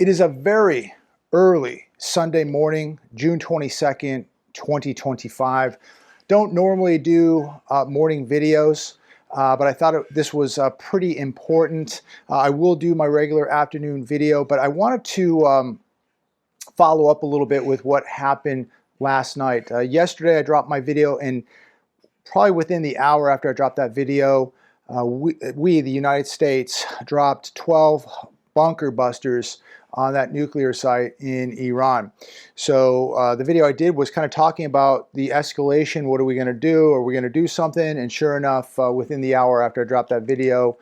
It is a very early Sunday morning, June 22nd, 2025. Don't normally do morning videos, but I thought this was pretty important. I will do my regular afternoon video, but I wanted to follow up a little bit with what happened last night. Yesterday, I dropped my video, and probably within the hour after I dropped that video, we, the United States, dropped 12 bunker busters on that nuclear site in Iran. So the video I did was kind of talking about the escalation. What are we going to do? Are we going to do something? And sure enough, within the hour after I dropped that video,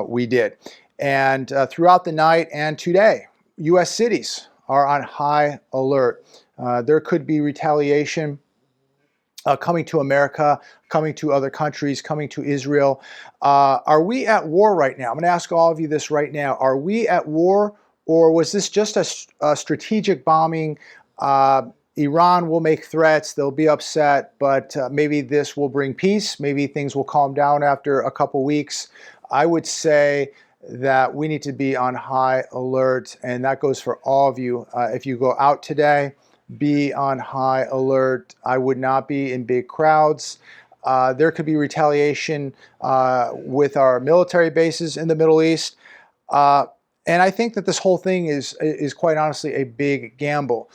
we did. And throughout the night and today, U.S. cities are on high alert. There could be retaliation coming to America, coming to other countries, coming to Israel. Are we at war right now? I'm going to ask all of you this right now. Are we at war, or was this just a strategic bombing? Iran will make threats, they'll be upset, but maybe this will bring peace. Maybe things will calm down after a couple weeks. I would say that we need to be on high alert, and that goes for all of you. If you go out today, be on high alert. I would not be in big crowds. There could be retaliation with our military bases in the Middle East. And I think that this whole thing is quite honestly a big gamble.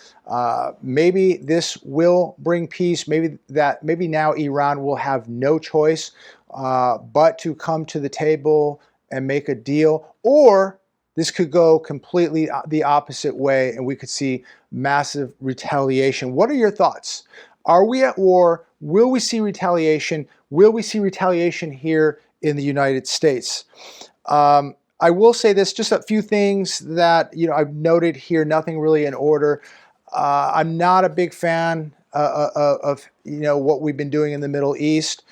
Maybe this will bring peace. Maybe now Iran will have no choice but to come to the table and make a deal, or this could go completely the opposite way, and we could see massive retaliation. What are your thoughts? Are we at war? Will we see retaliation? Will we see retaliation here in the United States? I will say this, just a few things that I've noted here, nothing really in order. I'm not a big fan of what we've been doing in the Middle East.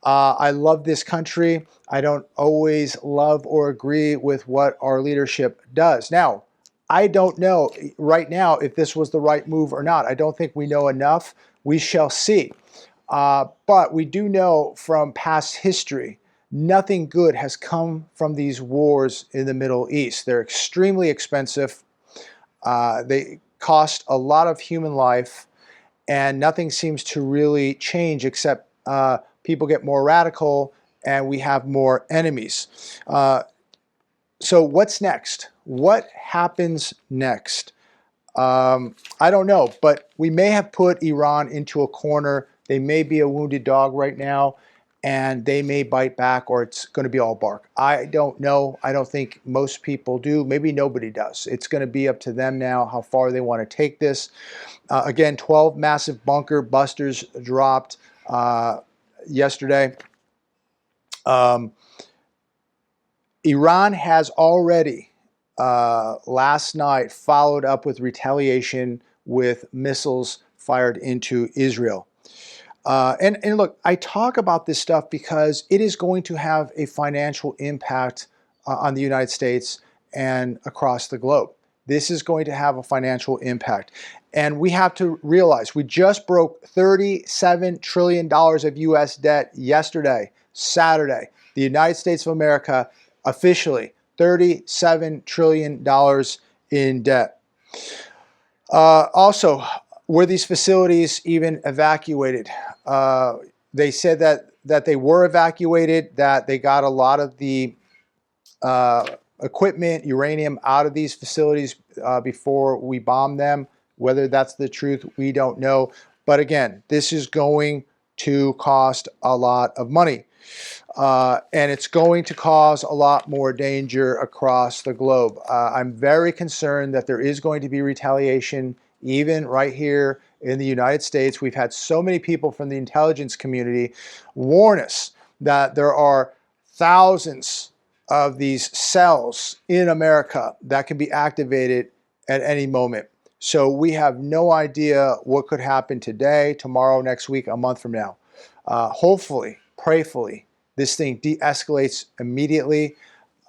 I love this country. I don't always love or agree with what our leadership does. Now, I don't know right now if this was the right move or not. I don't think we know enough. We shall see. But we do know from past history, nothing good has come from these wars in the Middle East. They're extremely expensive. They cost a lot of human life, and nothing seems to really change except people get more radical and we have more enemies. So what's next? What happens next? I don't know, but we may have put Iran into a corner. They may be a wounded dog right now, and they may bite back, or it's going to be all bark. I don't know. I don't think most people do. Maybe nobody does. It's going to be up to them now how far they want to take this. Again, 12 massive bunker busters dropped yesterday. Iran has already last night followed up with retaliation with missiles fired into Israel. And look, I talk about this stuff because it is going to have a financial impact on the United States and across the globe. This is going to have a financial impact. And we have to realize we just broke $37 trillion of U.S. debt yesterday, Saturday. The United States of America officially $37 trillion in debt. Also, were these facilities even evacuated? They said that they were evacuated, that they got a lot of the equipment, uranium out of these facilities before we bombed them. Whether that's the truth, we don't know. But again, this is going to cost a lot of money. And it's going to cause a lot more danger across the globe. I'm very concerned that there is going to be retaliation, even right here in the United States. We've had so many people from the intelligence community warn us that there are thousands of these cells in America that can be activated at any moment. So we have no idea what could happen today, tomorrow, next week, a month from now. Hopefully, prayerfully, this thing de-escalates immediately.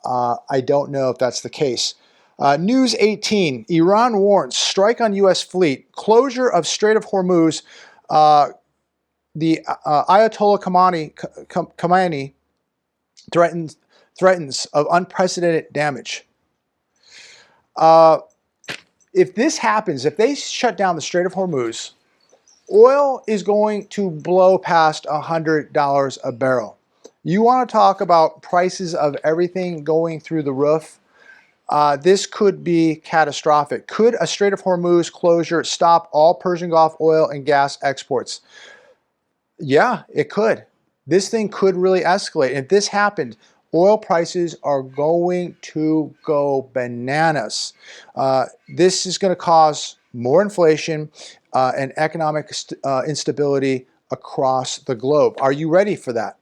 I don't know if that's the case. News 18, Iran warns strike on U.S. fleet, closure of Strait of Hormuz. The Ayatollah Khamenei threatens of unprecedented damage. if this happens, if they shut down the Strait of Hormuz, oil is going to blow past $100 a barrel. You want to talk about prices of everything going through the roof? This could be catastrophic. Could a Strait of Hormuz closure stop all Persian Gulf oil and gas exports? Yeah, it could. This thing could really escalate. If this happened, oil prices are going to go bananas. This is going to cause more inflation and economic instability across the globe. Are you ready for that?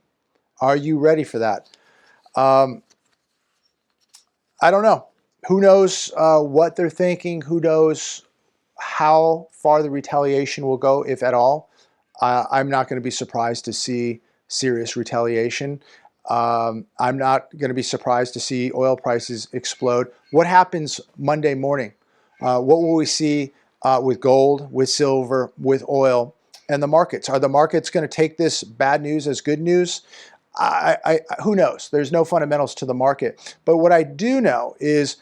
Are you ready for that? I don't know. Who knows what they're thinking? Who knows how far the retaliation will go, if at all? I'm not going to be surprised to see serious retaliation. I'm not going to be surprised to see oil prices explode. What happens Monday morning? What will we see with gold, with silver, with oil, and the markets? Are the markets going to take this bad news as good news? Who knows? There's no fundamentals to the market. But what I do know is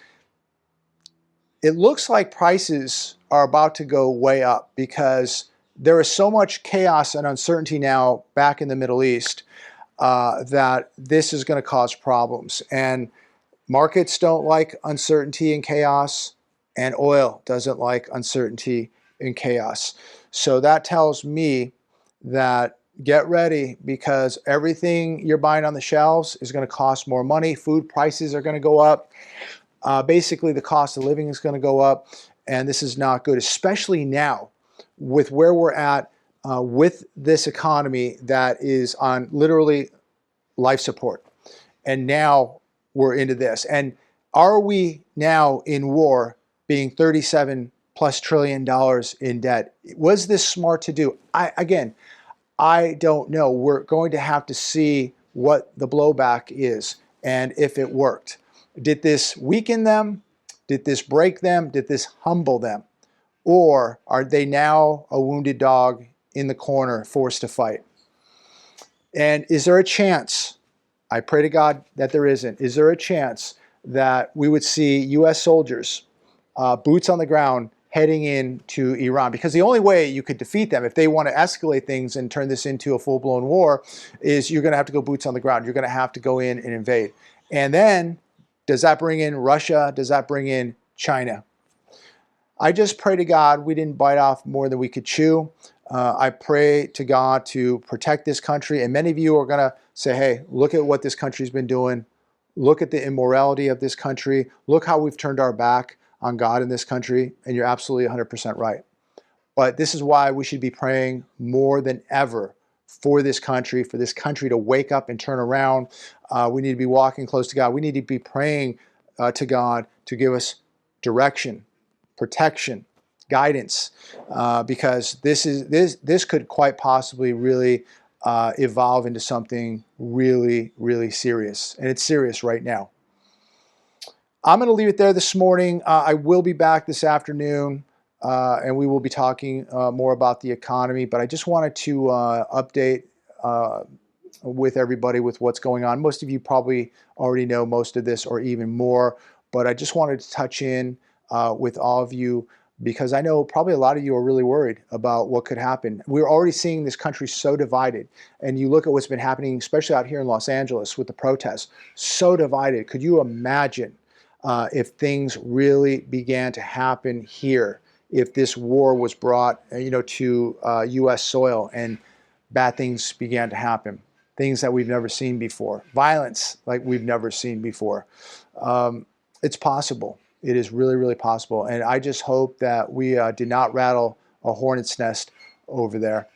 it looks like prices are about to go way up because there is so much chaos and uncertainty now back in the Middle East that this is going to cause problems. And markets don't like uncertainty and chaos, and oil doesn't like uncertainty and chaos. So that tells me that get ready, because everything you're buying on the shelves is going to cost more money. Food prices are going to go up. Basically, the cost of living is going to go up, and this is not good, especially now with where we're at with this economy that is on literally life support. And now we're into this. And are we now in war being $37+ trillion in debt? Was this smart to do? I don't know. We're going to have to see what the blowback is and if it worked. Did this weaken them? Did this break them? Did this humble them? Or are they now a wounded dog in the corner, forced to fight? And is there a chance, I pray to God that there isn't, is there a chance that we would see U.S. soldiers, boots on the ground, heading into Iran? Because the only way you could defeat them, if they want to escalate things and turn this into a full-blown war, is you're going to have to go boots on the ground. You're going to have to go in and invade. And then, does that bring in Russia? Does that bring in China? I just pray to God we didn't bite off more than we could chew. I pray to God to protect this country. And many of you are going to say, hey, look at what this country's been doing. Look at the immorality of this country. Look how we've turned our back on God in this country. And you're absolutely 100% right. But this is why we should be praying more than ever for this country to wake up and turn around. We need to be walking close to God. We need to be praying to God to give us direction, protection, guidance, because this could quite possibly really evolve into something really, really serious. And it's serious right now. I'm going to leave it there this morning. I will be back this afternoon, and we will be talking more about the economy. But I just wanted to update with everybody with what's going on. Most of you probably already know most of this or even more, but I just wanted to touch in with all of you, because I know probably a lot of you are really worried about what could happen. We're already seeing this country so divided, and you look at what's been happening, especially out here in Los Angeles with the protests, so divided. Could you imagine if things really began to happen here, if this war was brought to U.S. soil and bad things began to happen, things that we've never seen before, violence like we've never seen before? It's possible. It is really, really possible. And I just hope that we did not rattle a hornet's nest over there.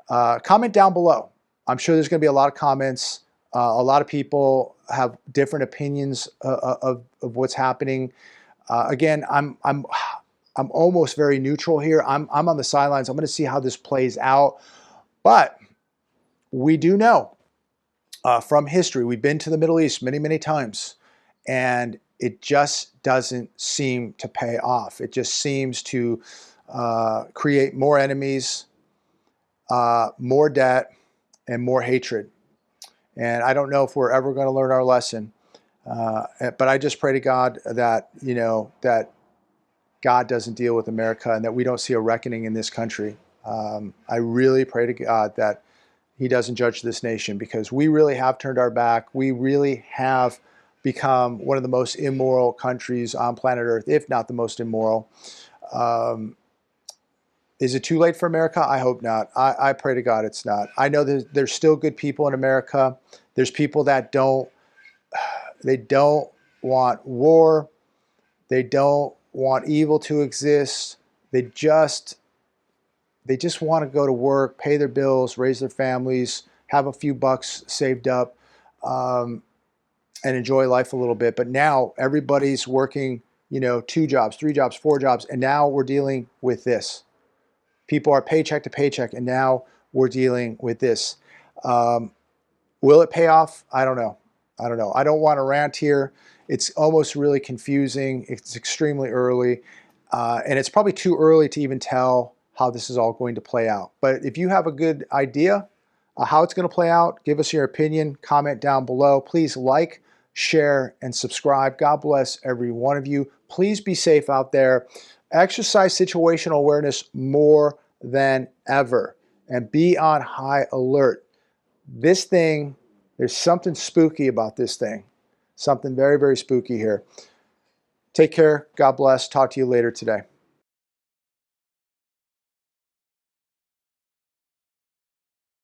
Comment down below. I'm sure there's going to be a lot of comments. A lot of people have different opinions of what's happening. Again, I'm almost very neutral here. I'm on the sidelines. I'm going to see how this plays out. But we do know from history, we've been to the Middle East many, many times, and it just doesn't seem to pay off. It just seems to create more enemies, more debt, and more hatred. And I don't know if we're ever going to learn our lesson. But I just pray to God that, that God doesn't deal with America and that we don't see a reckoning in this country. I really pray to God that he doesn't judge this nation, because we really have turned our back. We really have become one of the most immoral countries on planet Earth, if not the most immoral. Is it too late for America? I hope not. I pray to God it's not. I know there's still good people in America. There's people that don't want war. They don't want evil to exist. They just want to go to work, pay their bills, raise their families, have a few bucks saved up, and enjoy life a little bit. But now everybody's working, 2 jobs, 3 jobs, 4 jobs, and now we're dealing with this. People are paycheck to paycheck, and now we're dealing with this. Will it pay off? I don't know. I don't want to rant here. It's almost really confusing. It's extremely early, and it's probably too early to even tell how this is all going to play out. But if you have a good idea how it's going to play out, give us your opinion, comment down below. Please like, share, and subscribe. God bless every one of you. Please be safe out there. Exercise situational awareness more than ever, and be on high alert. This thing, there's something spooky about this thing. Something very, very spooky here. Take care. God bless. Talk to you later today.